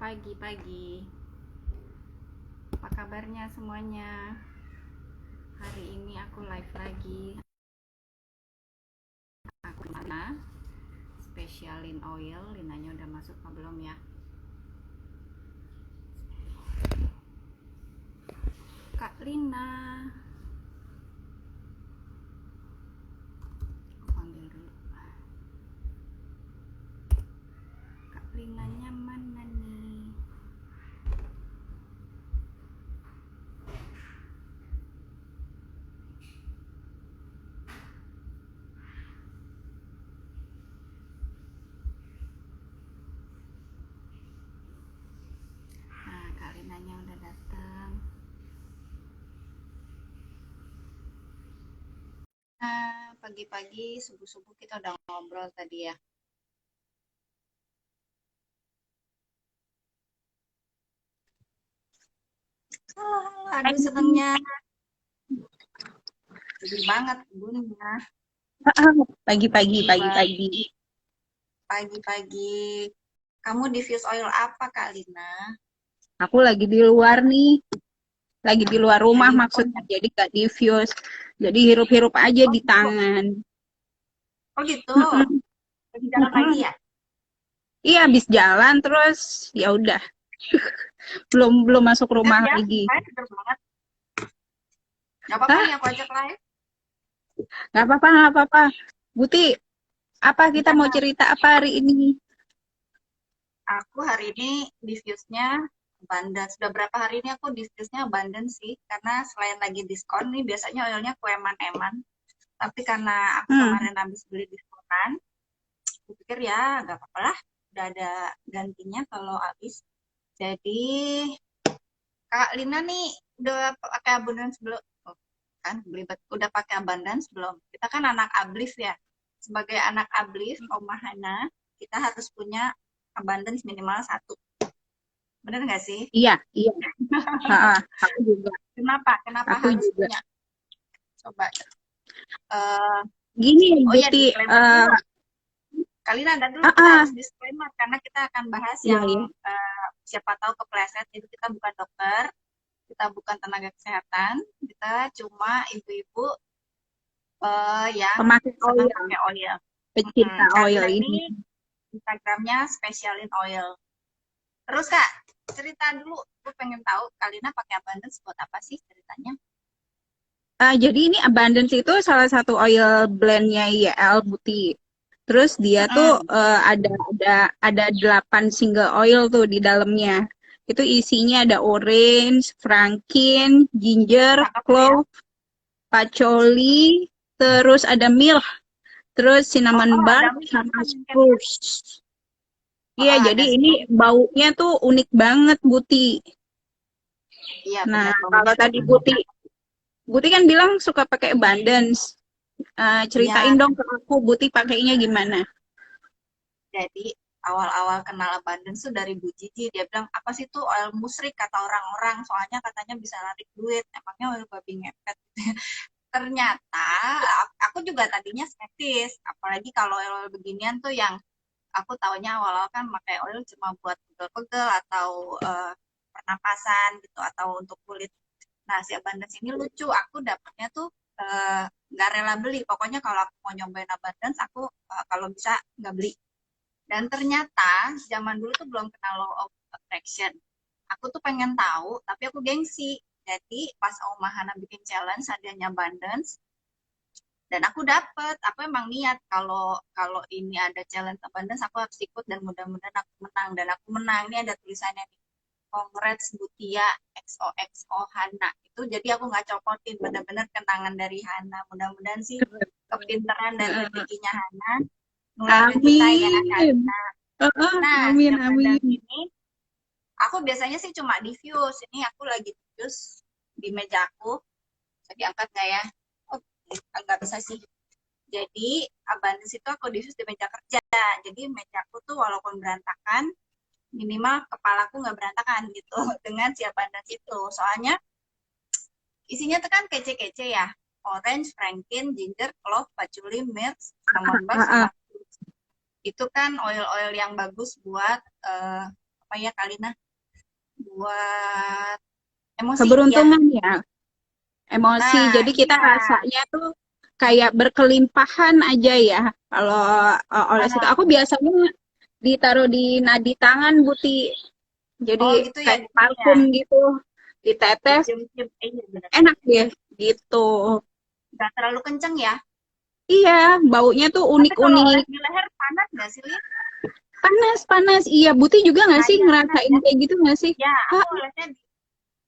Pagi-pagi, apa kabarnya semuanya? Hari ini aku live lagi. Aku Lina, spesialin oil. Linanya udah masuk apa belum ya? Kak Lina, aku panggil dulu. Kak Linanya mana nih? Nah, Kak Linanya udah datang. Nah, pagi-pagi, subuh-subuh kita udah ngobrol tadi ya. Aduh, senengnya. Sedih banget bunyinya. Pagi-pagi. Pagi-pagi. Kamu diffuse oil apa, Kak Lina? Aku lagi di luar nih. Lagi di luar rumah Lagi maksudnya. Jadi gak diffuse. Jadi hirup-hirup aja oh di gitu. tangan. Oh gitu. Mm-mm, Lagi jalan lagi mm-mm. ya? Iya, habis jalan terus ya udah. Belum masuk Segar rumah ya, lagi. mukanya segar banget. Gak apa-apa Hah? nih aku ajak live. Nggak apa-apa. Buti, apa kita mau Iya, cerita apa hari ini? aku hari ini diffuse-nya abundance. Sudah berapa hari ini aku diffuse-nya abundance sih. Karena selain lagi diskon nih, biasanya oilnya aku eman-eman. Tapi karena aku Hmm, kemarin habis beli diskonan, aku pikir ya gak apa-apa lah. Udah ada gantinya kalau habis. Jadi Kak Lina nih udah pakai abundance belum? Oh, kan belibet. Udah pakai abundance belum? Kita kan anak ablif ya. Sebagai anak ablif, Oma Hana, kita harus punya abundance minimal satu. Bener nggak sih? iya. Ha, aku juga. Kenapa? Kenapa Aku harus juga. punya? Coba. eh Gini, oh ya, Buti. disclaimer dulu. Kali ada dulu Ah, kita ah. harus disclaimer karena kita akan bahas Iya, yang iya. siapa tahu kepleset. Jadi kita bukan dokter, kita bukan tenaga kesehatan, kita cuma ibu-ibu yang Pemakai senang oil. pakai oil. Pecinta oil Kalina ini. ini Instagramnya spesialin oil. Terus Kak, cerita dulu. Gue pengen tahu Kalina pakai abundance buat apa sih ceritanya? Jadi ini Abundance itu salah satu oil blendnya YL Buti. Terus dia tuh Mm-mm. ada 8 single oil tuh di dalamnya. Itu isinya ada orange, frankin, ginger, Cakep ya. clove, patchouli, terus ada milk, terus cinnamon Oh, ada bark mie sama mungkin ya. spruce. Oh, Iya, jadi ada ini spruce. baunya tuh unik banget Buti. Iya, Nah, benar. Baunya kalau juga tadi unik. Buti kan bilang suka pakai Abundance. Ceritain Iya, dong ke aku, Buti pakainya gimana? jadi awal-awal kenal abundance tuh dari Bu Jiji. Dia bilang, apa sih tuh oil musrik kata orang-orang. Soalnya katanya bisa narik duit. Emangnya oil babi ngepet. Ternyata aku juga tadinya skeptis. Apalagi kalau oil beginian tuh yang aku taunya awal-awal kan pakai oil cuma buat pegel-pegel atau pernapasan gitu atau untuk kulit. Nah, si Abundance ini lucu. Aku dapetnya tuh nggak rela beli. Pokoknya kalau aku mau nyobain Abundance, aku kalau bisa nggak beli. Dan ternyata zaman dulu tuh belum kenal law of attraction. Aku tuh pengen tahu, tapi aku gengsi. Jadi pas Oma Hana bikin challenge hadiahnya Abundance, dan aku dapet, aku emang niat kalau kalau ini ada challenge abundance aku harus ikut dan mudah-mudahan aku menang dan aku menang. Ini ada tulisannya nih, Congrats Butia XOXO Hana. Itu jadi aku nggak copotin, bener-bener kenangan dari Hana. Mudah-mudahan sih kepintaran dan Heeh. rezekinya Hana nular ke kita ya Amin. Karina. Heeh, Nah, si amin, abundance amin. ini aku biasanya sih cuma diffuse. Ini aku lagi diffuse di meja aku. Bisa diangkat nggak ya? Oh, nggak bisa sih. Jadi abundance itu aku diffuse di meja kerja. Jadi mejaku tuh walaupun berantakan, minimal kepalaku nggak berantakan gitu dengan si abundance itu. Soalnya isinya tuh kan kece-kece ya. Orange, frankin, ginger, clove, patchouli, milk, cinnamon bark, Heeh. sama itu kan oil-oil yang bagus buat apa ya Kalina? Buat emosi ya. Keberuntungan ya, emosi. Nah, Jadi kita iya. rasanya tuh kayak berkelimpahan aja ya. Kalau oles itu, aku Nah, biasanya ditaruh di nadi tangan, Buti. Jadi oh gitu ya, kayak gitu ya. parfum gitu, ditetes, Dicium-cium, iya enak benar-benar. deh gitu. Nggak terlalu kenceng ya. Iya, baunya tuh Tapi kalau unik-unik. oles di leher panas nggak sih, Lin? Panas, panas. Iya, Buti juga nggak sih Lumayan panas ngerasain ya. kayak gitu nggak sih? Ya, Kak, aku olesnya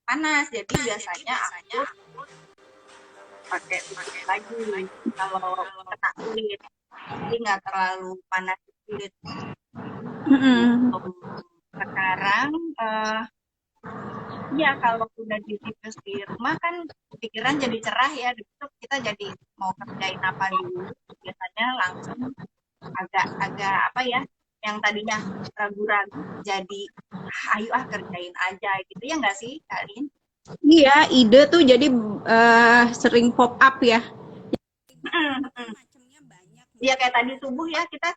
panas. Jadi biasanya aku pakai tutup lagi kalau kena kulit. Jadi nggak terlalu panas di kulit mm-mm. gitu. Sekarang ya kalau udah di diffuse di rumah kan pikiran jadi cerah ya. Itu kita jadi mau kerjain apa dulu. Biasanya langsung agak-agak apa ya, yang tadinya ragu-ragu jadi ayo kerjain aja gitu ya nggak sih Kalin? Iya, ide tuh jadi sering pop up ya. Iya kayak tadi subuh ya kita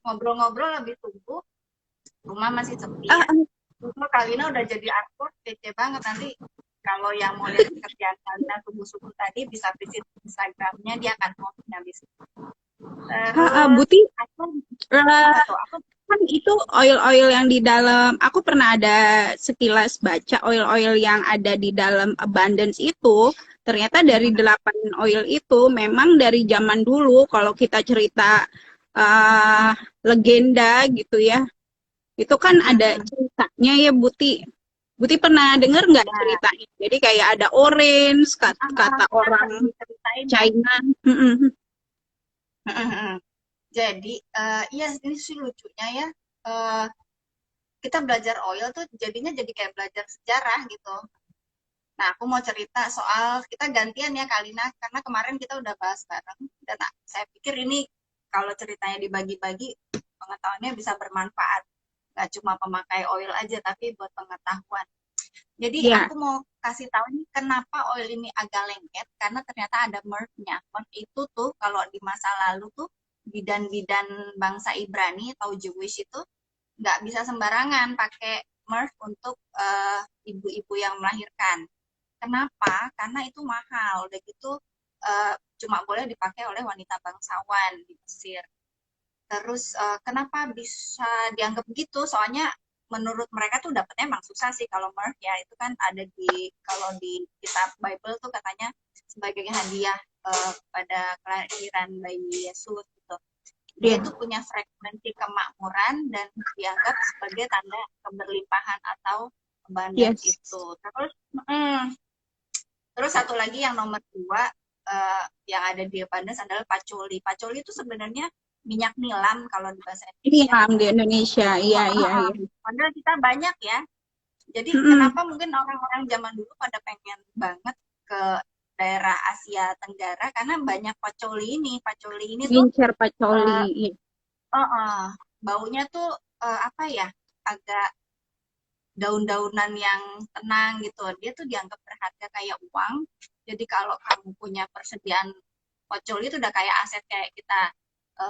ngobrol-ngobrol lebih subuh, rumah masih sepi Ah, ya. Cuma Kalina udah jadi artwork kece banget nanti kalau yang mau lihat kerjaan Kalina subuh-subuh tadi bisa visit Instagramnya dia akan post habis. Terus Buti, aku eh, apa tuh? Aku kan itu oil-oil yang di dalam, aku pernah ada sekilas baca oil-oil yang ada di dalam Abundance itu, ternyata dari 8 oil itu memang dari zaman dulu, kalau kita cerita eh, legenda gitu ya, itu kan ada ceritanya ya Buti. Buti pernah denger nggak ya ceritanya? Jadi kayak ada orange, kata orang sering diceritain ya. China. Mm-mm. Jadi iya ini sih lucunya ya. Eh, kita belajar oil tuh jadinya jadi kayak belajar sejarah gitu. Nah, aku mau cerita soal kita gantian ya Kalina, karena kemarin kita udah bahas bareng dan saya pikir ini kalau ceritanya dibagi-bagi pengetahuannya bisa bermanfaat. Gak cuma pemakai oil aja, tapi buat pengetahuan. Jadi Ya, aku mau kasih tahu nih kenapa oil ini agak lengket, karena ternyata ada merch-nya. Merch itu tuh kalau di masa lalu tuh bidan-bidan bangsa Ibrani atau Jewish itu nggak bisa sembarangan pakai merch untuk ibu-ibu yang melahirkan. Kenapa? Karena itu mahal. Udah gitu cuma boleh dipakai oleh wanita bangsawan di Mesir. Terus kenapa bisa dianggap begitu? Soalnya menurut mereka tuh dapetnya emang susah sih kalau merch ya. Itu kan ada di kalau di kitab Bible tuh katanya sebagai hadiah pada kelahiran bayi Yesus gitu. Dia ya. itu punya frekuensi kemakmuran dan dianggap sebagai tanda keberlimpahan atau abundance Yes. itu. Terus satu lagi yang nomor dua yang ada di abundance adalah pacoli. Pacoli itu sebenarnya minyak nilam kalau di bahasa Ini Indonesia yang gitu. di Indonesia. Iya, iya, iya. Padahal kita banyak ya. Jadi Mm-mm. kenapa mungkin orang-orang zaman dulu pada pengen banget ke daerah Asia Tenggara karena banyak pacoli ini. Pacoli ini tuh Gencer pacoli. uh, Iya. baunya tuh apa ya? Agak daun-daunan yang tenang gitu. Dia tuh dianggap berharga kayak uang. Jadi kalau kamu punya persediaan pocoli itu udah kayak aset kayak kita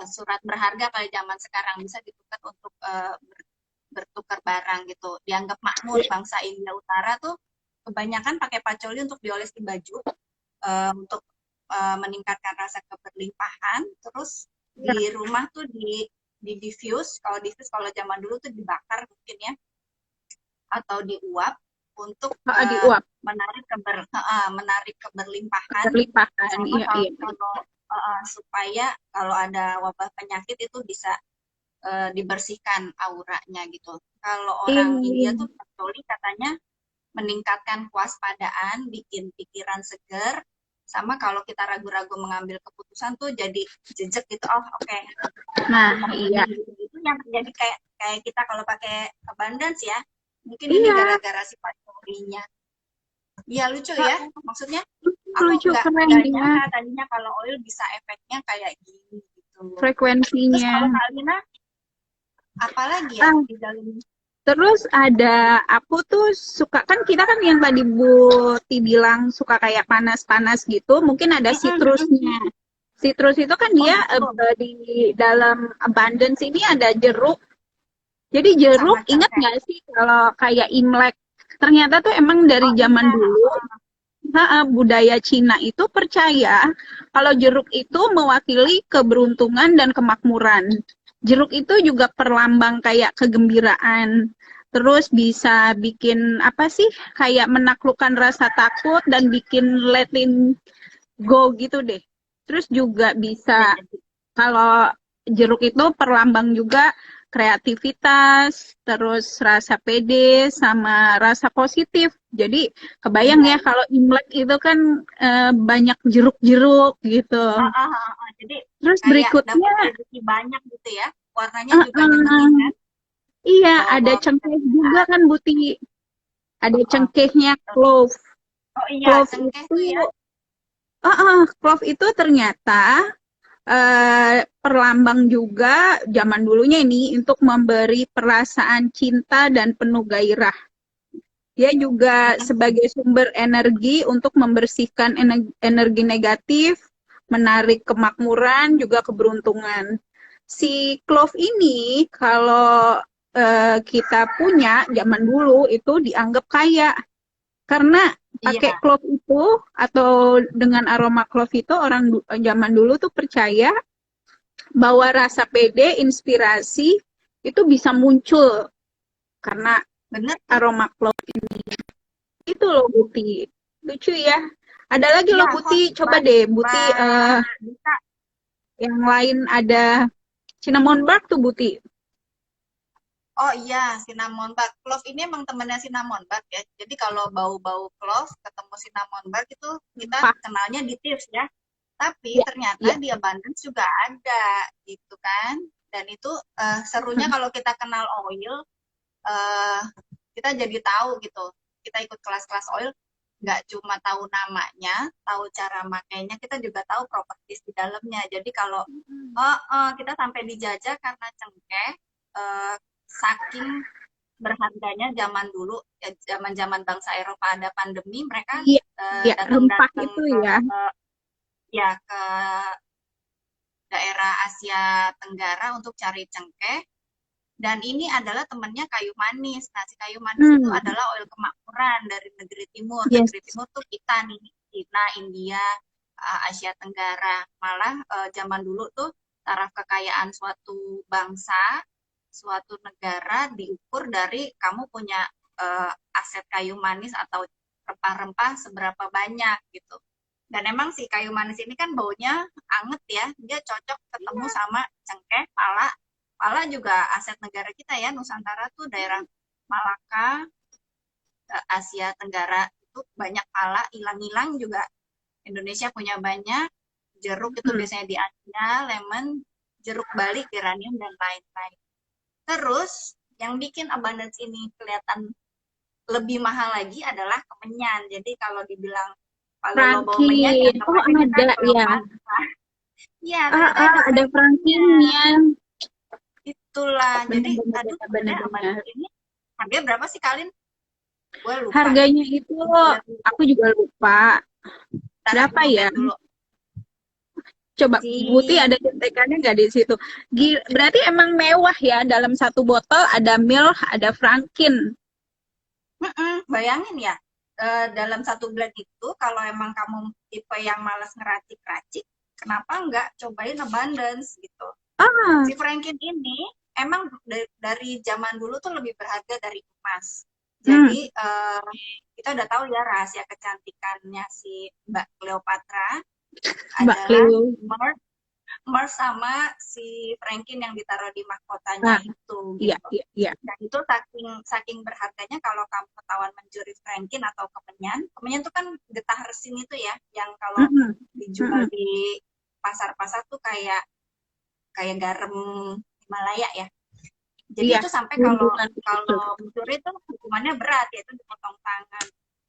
surat berharga pada zaman sekarang bisa ditukar untuk bertukar barang gitu. Dianggap makmur bangsa India Utara tuh kebanyakan pakai pacoli untuk dioles di baju untuk meningkatkan rasa keberlimpahan. Terus Iya. di rumah tuh di diffuse. Kalau diffuse kalau zaman dulu tuh dibakar mungkin ya atau diuap untuk Diuap. menarik keberlimpahan Berlimpahan. sama Iya, iya. kalau supaya kalau ada wabah penyakit itu bisa dibersihkan auranya gitu. Kalau orang India Iya. tuh Katolik katanya meningkatkan kewaspadaan, bikin pikiran seger, sama kalau kita ragu-ragu mengambil keputusan tuh jadi jejak gitu. Oh oke, okay, aku Nah, mau iya. ini gitu. Yang terjadi kayak kayak kita kalau pakai abundance ya. Mungkin ini Iya. gara-gara sifat corinya. Iya lucu ya. Maksudnya aku Lucu, keren nggak dia. nyangka tadinya kalau oil bisa efeknya kayak gini gitu. Terus Frekuensinya. kalau Kak Lina, apalagi ya Ah, di dalam terus ada, aku tuh suka, kan kita kan yang tadi Bu Ti bilang suka kayak panas-panas gitu, mungkin ada citrusnya. Citrus itu kan oh dia gitu. di dalam abundance ini ada jeruk, Jadi sama jeruk, ingat cengkeh. nggak sih kalau kayak Imlek? Ternyata tuh emang dari Oh zaman iya, dulu, budaya Cina itu percaya kalau jeruk itu mewakili keberuntungan dan kemakmuran. Jeruk itu juga perlambang kayak kegembiraan. Terus bisa bikin apa sih? Kayak menaklukkan rasa takut dan bikin letting go gitu deh. Terus juga bisa bisa jadi. kalau jeruk itu perlambang juga kreativitas, terus rasa pede, sama rasa positif. Jadi kebayang Iya, ya iya. kalau Imlek itu kan banyak jeruk-jeruk gitu. Jadi Terus kayak berikutnya, dapat rezeki banyak gitu ya. Warnanya eh, juga nyenengin eh, kan, iya ada bawa-bawa cengkeh juga kebahagiaan. kan Buti. Ada Oh, cengkehnya betul. clove. Oh iya, Clove cengkeh itu, tuh ya. clove itu ternyata perlambang juga zaman dulunya ini untuk memberi perasaan cinta dan penuh gairah. Dia juga Mm-mm. sebagai sumber energi untuk membersihkan energi negatif, menarik kemakmuran, juga keberuntungan. Si clove ini kalau kita punya zaman dulu itu dianggap kaya karena pakai Iya, clove itu atau dengan aroma clove itu orang zaman dulu tuh percaya bahwa rasa pede, inspirasi itu bisa muncul karena bener tuh. aroma clove itu loh Buti. Lucu ya. Ada lagi Iya, loh Buti, hot coba Mbak, deh Buti Mbak Dita. yang lain ada cinnamon bark tuh Buti. Oh iya, cinnamon bark. Clove ini emang temennya cinnamon bark ya. Jadi kalau bau-bau clove ketemu cinnamon bark itu kita Wah, kenalnya di tips ya. Tapi ya, ternyata ya. di abundance juga ada gitu kan. Dan itu serunya kalau kita kenal oil, eh, kita jadi tahu gitu. Kita ikut kelas-kelas oil, nggak cuma tahu namanya, tahu cara makainya, kita juga tahu properties di dalamnya. Jadi kalau kita sampai dijajah karena cengkeh, eh, saking berharganya zaman dulu, ya, zaman-zaman bangsa Eropa ada pandemi, mereka Iya, ya, rempah datang-datang itu ke ya. ya ke daerah Asia Tenggara untuk cari cengkeh. Dan ini adalah temannya kayu manis. Nah, si kayu manis itu Hmm, adalah oil kemakmuran dari negeri timur. yes. Negeri timur tuh kita nih, Cina, India, Asia Tenggara. Malah zaman dulu tuh taraf kekayaan suatu bangsa, suatu negara diukur dari kamu punya aset kayu manis atau rempah-rempah seberapa banyak gitu. Dan emang si kayu manis ini kan baunya anget ya, dia cocok ketemu sama cengkeh, pala. Pala juga aset negara kita ya, Nusantara tuh daerah Malaka, Asia Tenggara itu banyak pala, ilang-ilang juga Indonesia punya banyak. Jeruk itu Hmm. biasanya di Asia, lemon, jeruk bali, geranium, dan lain-lain. Terus, yang bikin abundance ini kelihatan lebih mahal lagi adalah kemenyan. Jadi kalau dibilang kalau lo bau menyan, ya Frankin. anggap Oh, aja kita ada ya. Cleopatra. Iya, ternyata ada Ada Frankinnya. Frankinnya. Itulah. Benar, Jadi, benar, aduh benar, benar, sebenarnya benar. abundance ini harganya berapa sih kalian? Gue lupa deh. Harganya itu aku juga lupa. Ntar aku Berapa ya? ngebat dulu. Coba Buti Si ada contekannya nggak di situ? Berarti emang mewah ya dalam satu botol ada milk, ada Frankin. bayangin ya, dalam satu blend itu kalau emang kamu tipe yang malas ngeracik-racik, kenapa nggak cobain abundance gitu. Ah, Si Frankin ini emang dari zaman dulu tuh lebih berharga dari emas. hmm, Jadi kita udah tahu ya rahasia kecantikannya si Mbak Cleopatra Mbak adalah Cleo. Mars sama si Franklin yang ditaruh di mahkotanya Ah, itu iya, gitu. iya, iya. Dan itu saking saking berharganya kalau kamu ketahuan mencuri Franklin atau kemenyan, kemenyan itu kan getah resin itu ya, yang kalau Mm-mm, dijual mm-mm. di pasar-pasar tuh kayak kayak garam Himalaya ya. Jadi Iya, itu sampai kalau perundungan itu. kalau mencuri itu hukumannya berat yaitu dipotong tangan.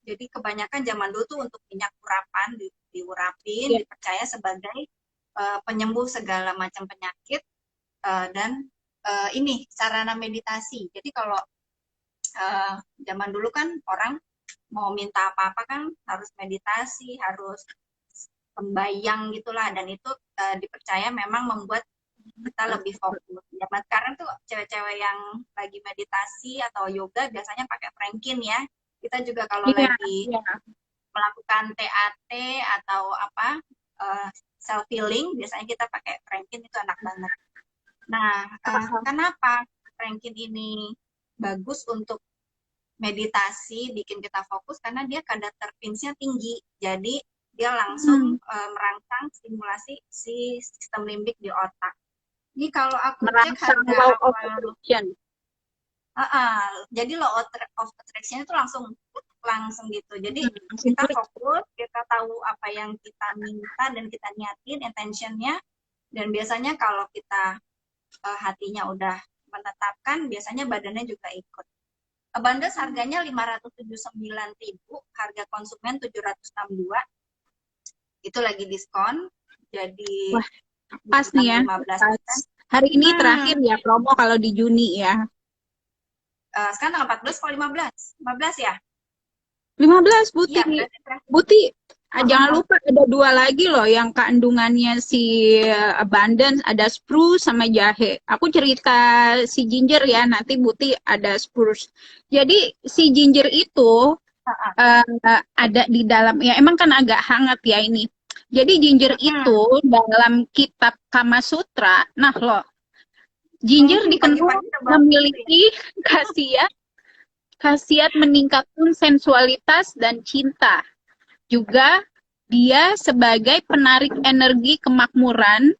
Jadi kebanyakan zaman dulu tuh untuk minyak urapan diurapin, Iya. dipercaya sebagai penyembuh segala macam penyakit dan ini sarana meditasi. Jadi kalau zaman dulu kan orang mau minta apa-apa kan harus meditasi, harus sembayang gitulah dan itu dipercaya memang membuat kita lebih fokus. Zaman sekarang tuh cewek-cewek yang lagi meditasi atau yoga biasanya pakai Franklin ya. Kita juga kalau Iya, lagi iya. melakukan TAT atau apa self healing biasanya kita pakai Franklin, itu enak banget. Nah, kenapa Franklin ini bagus untuk meditasi, bikin kita fokus karena dia kadar terpinsnya tinggi. Jadi dia Hmm, langsung merangsang stimulasi si sistem limbik di otak. Ini kalau aku cek merangsang harga law of awal, attraction. jadi law of attraction itu langsung langsung gitu. Jadi Langsung kita klik. fokus, kita tahu apa yang kita minta dan kita niatin intentionnya. Dan biasanya kalau kita hatinya udah menetapkan, biasanya badannya juga ikut. Abundance harganya 579.000, harga konsumen 762. Itu lagi diskon. Jadi Wah, pas nih diskon ya. 15%. Pas. Hari ini terakhir Hmm, ya promo kalau di Juni ya. sekarang tanggal 14 atau 15? 15 ya? 15 Iya, Buti. berarti terakhir. Buti, jangan Oh, lupa ada dua lagi loh yang kandungannya si Abundance, ada spruce sama jahe. Aku cerita si ginger ya, nanti Buti ada spruce. Jadi si ginger itu ada di dalam, ya emang kan agak hangat ya ini. Jadi ginger itu dalam kitab Kama Sutra, nah loh, ginger dikenal pagi-pagi udah bangun gitu ya? memiliki khasiat khasiat meningkatkan sensualitas dan cinta. Juga dia sebagai penarik energi kemakmuran,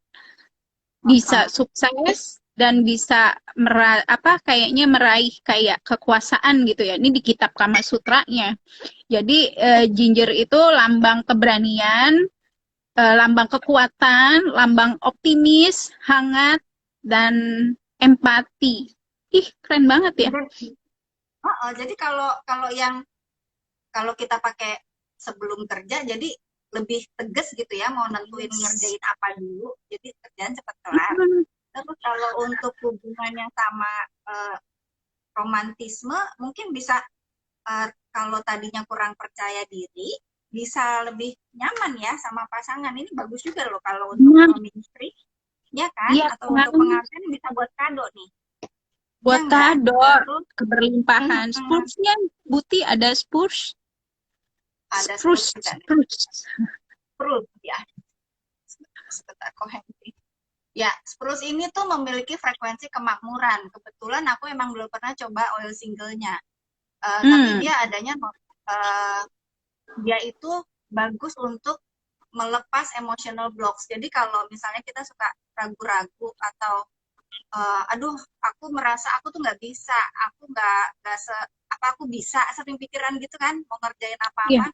bisa sukses dan bisa kayaknya meraih kayak kekuasaan gitu ya. Ini di kitab Kama Sutranya. Jadi ginger itu lambang keberanian, lambang kekuatan, lambang optimis, hangat dan empati. Ih, keren banget ya. Jadi kalau kalau yang kalau kita pakai sebelum kerja, jadi lebih tegas gitu ya, mau nentuin ngerjain apa dulu, jadi kerjaan cepat kelar. Hmm, Terus kalau untuk hubungan yang sama romantisme, mungkin bisa kalau tadinya kurang percaya diri, bisa lebih nyaman ya sama pasangan. Ini bagus juga loh kalau untuk nah, suami istri, ya kan? iya Atau kan? untuk pengantin bisa buat kado nih, ya Buat enggak? kado, Terus keberlimpahan. Spruce-nya, Buti ada spruce. ada spruce Spruce, juga nih, spruce. spruce ya. Sebentar, ya, spruce ini tuh memiliki frekuensi kemakmuran. Kebetulan aku emang belum pernah coba oil singlenya. Tapi Hmm, dia adanya dia itu bagus untuk melepas emotional blocks. Jadi kalau misalnya kita suka ragu-ragu atau aduh aku merasa aku tuh nggak bisa, aku nggak apa aku bisa, sering pikiran gitu kan mau ngerjain iya, apa-apa.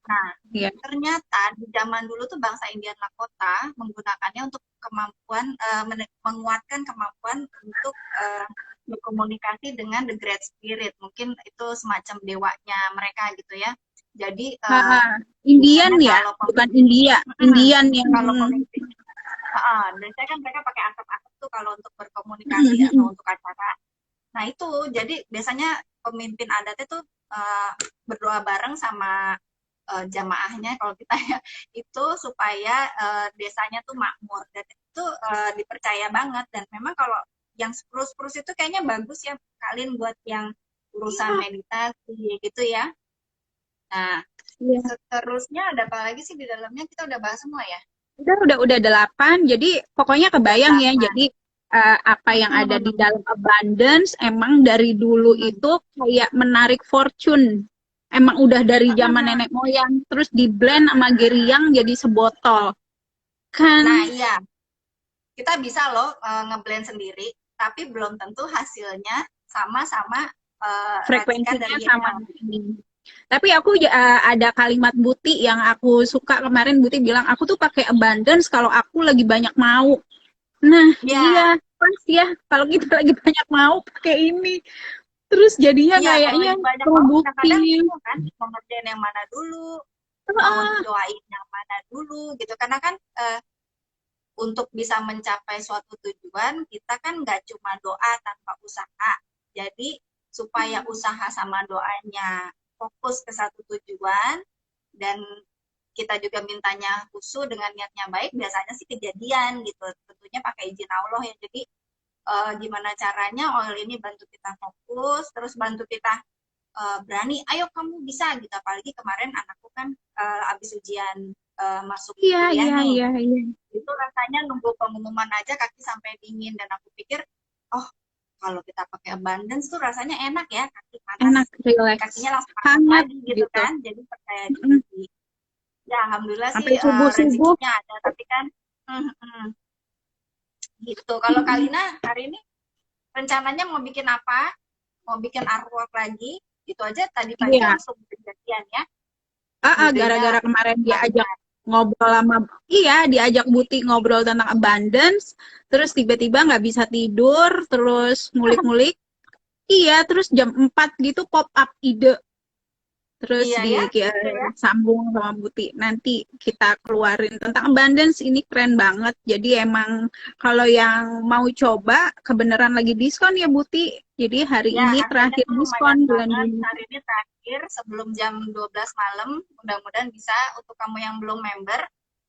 Nah, iya. ternyata di zaman dulu tuh bangsa Indian Lakota menggunakannya untuk kemampuan menguatkan kemampuan untuk berkomunikasi dengan the Great Spirit. Mungkin itu semacam dewanya mereka gitu ya. Jadi Ah, Indian biasanya ya, kalau bukan pemimpin, India. Indian yang kalau pemimpin, biasanya kan mereka pakai asap-asap tuh kalau untuk berkomunikasi atau untuk acara. Nah itu jadi biasanya pemimpin adatnya tuh berdoa bareng sama jamaahnya kalau kita ya itu supaya desanya tuh makmur dan itu dipercaya banget dan memang kalau yang spruce-spruce itu kayaknya bagus ya kalian buat yang urusan Iya, meditasi gitu ya. Nah, iya. seterusnya ada apa lagi sih di dalamnya? Kita udah bahas semua ya? Udah 8. Jadi pokoknya Udah kebayang ya. 8. Jadi apa yang ada di Hmm. dalam abundance emang dari dulu Hmm. itu kayak menarik fortune. Emang udah dari zaman Hmm. nenek moyang, terus di blend sama geriang jadi sebotol. Kan Nah, iya. Kita bisa loh ngeblend sendiri, tapi belum tentu hasilnya sama-sama racikan frekuensinya dari sama geriang. ini. Tapi aku ada kalimat Buti yang aku suka kemarin. Buti bilang aku tuh pakai abundance kalau aku lagi banyak mau. Nah, iya, Ya, pas ya. Kalau kita lagi banyak mau pakai ini, terus jadinya iya kalau kayaknya lagi banyak mau terbukti. kadang-kadang bingung kan mau ngerjain yang mana dulu, mau Ah, doain yang mana dulu gitu. Karena kan untuk bisa mencapai suatu tujuan, kita kan nggak cuma doa tanpa usaha. Jadi supaya usaha sama doanya fokus ke satu tujuan dan kita juga mintanya khusyuk dengan niatnya baik, biasanya sih kejadian gitu. Tentunya pakai izin Allah ya. Jadi gimana caranya oil ini bantu kita fokus, terus bantu kita berani, ayo kamu bisa gitu. Apalagi kemarin anakku kan habis ujian masuk Iya, kuliah iya, nih. iya, iya. Itu rasanya nunggu pengumuman aja kaki sampai dingin, dan aku pikir, oh kalau kita pakai abundance tuh rasanya enak ya, kaki Enak, panas, relax. kakinya langsung panas Hangat lagi gitu gitu. kan, jadi percaya Mm-mm. diri. Ya alhamdulillah sih Sampai subuh-subuh. rezekinya ada, tapi kan gitu. Kalau Kalina hari ini rencananya mau bikin apa? Mau bikin artwork lagi? Itu aja tadi pagi Iya. langsung kejadian ya. Idenya Gara-gara kemarin diajak lancar. ngobrol sama, iya, diajak Buti ngobrol tentang abundance, terus tiba-tiba nggak bisa tidur, terus ngulik-ngulik, iya, terus jam 4 gitu pop up ide, terus Iya ya, gitu ya. sambung sama Buti. Nanti kita keluarin tentang abundance, ini keren banget. Jadi emang kalau yang mau coba, kebenaran lagi diskon ya Buti. Jadi hari Ya, ini harganya terakhir tuh lumayan diskon bulan banget. Juni. Hari ini terakhir sebelum jam 12 malam. Mudah-mudahan bisa untuk kamu yang belum member,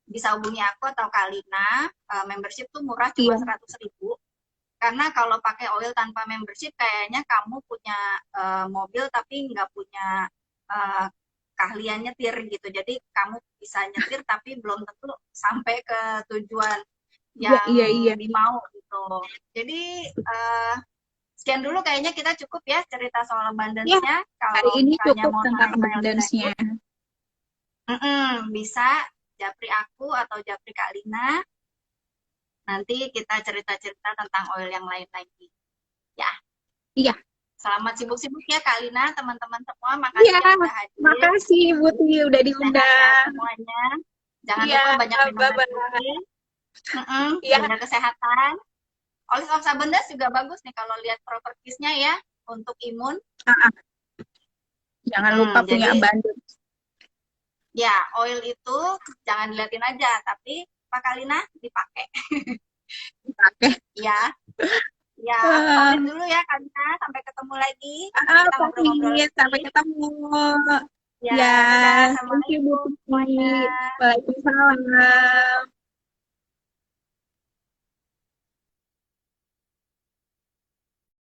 bisa hubungi aku atau Kalina. Membership tuh murah, cuma Iya, 100.000. Karena kalau pakai oil tanpa membership, kayaknya kamu punya mobil tapi nggak punya uh, keahlian nyetir gitu. Jadi kamu bisa nyetir tapi belum tentu sampai ke tujuan iya, yang iya, iya. dimau gitu. Jadi sekian dulu, kayaknya kita cukup ya cerita soal Ya, abundance-nya. hari Kalau ini misalnya cukup mau tentang tanya-tanya lebih abundance-nya. lanjut, bisa japri aku atau japri Kak Lina. Nanti kita cerita-cerita tentang oil yang lain lagi. Ya, Iya, selamat sibuk-sibuk ya Kak Lina, teman-teman semua. iya. Makasih yang udah hadir. Makasih Buti udah Sehat-sehat diundang. semuanya. Jangan Iya, lupa banyak minum air bye-bye. putih. Iya, Jaga kesehatan. Oil of Abundance juga bagus nih kalau lihat propertiesnya ya, untuk imun. ah, ah. Jangan lupa punya Jadi abundance. ya, oil itu jangan dilihatin aja, tapi Pak Kalina dipakai. Pakai. Ya, ya, aku Ah, pamit dulu ya Kalina. Sampai ketemu lagi. Nanti ah, kita ngobrol-ngobrol pamit. Sampai lagi. ketemu. Ya, Ya, dadah. thank you Assalamualaikum Buti. semuanya. Waalaikumsalam.